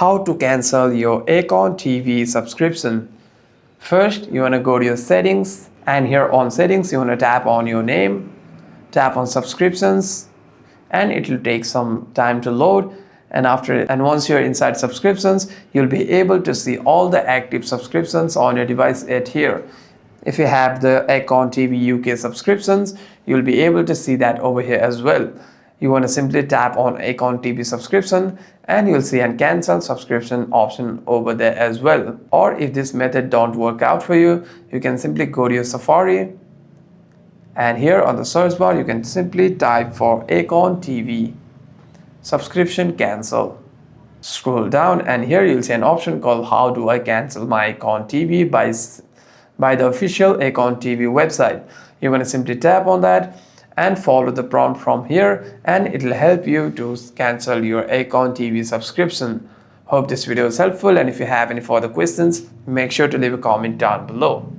How to cancel your Acorn TV subscription. First, you want to go to your settings, and here on settings you want to tap on your name, tap on subscriptions, and it will take some time to load. And once you're inside subscriptions, you'll be able to see all the active subscriptions on your device at here. If you have the Acorn TV UK subscriptions, you'll be able to see that over here as well. You want to simply tap on Acorn TV subscription and you'll see a cancel subscription option over there as well. Or if this method don't work out for you, you can simply go to your Safari, and here on the search bar you can simply type for Acorn TV subscription cancel. Scroll down and here you'll see an option called how do I cancel my Acorn TV by the official Acorn TV website. You're going to simply tap on that and follow the prompt from here, and it will help you to cancel your Acorn TV subscription. Hope this video is helpful, and if you have any further questions, make sure to leave a comment down below.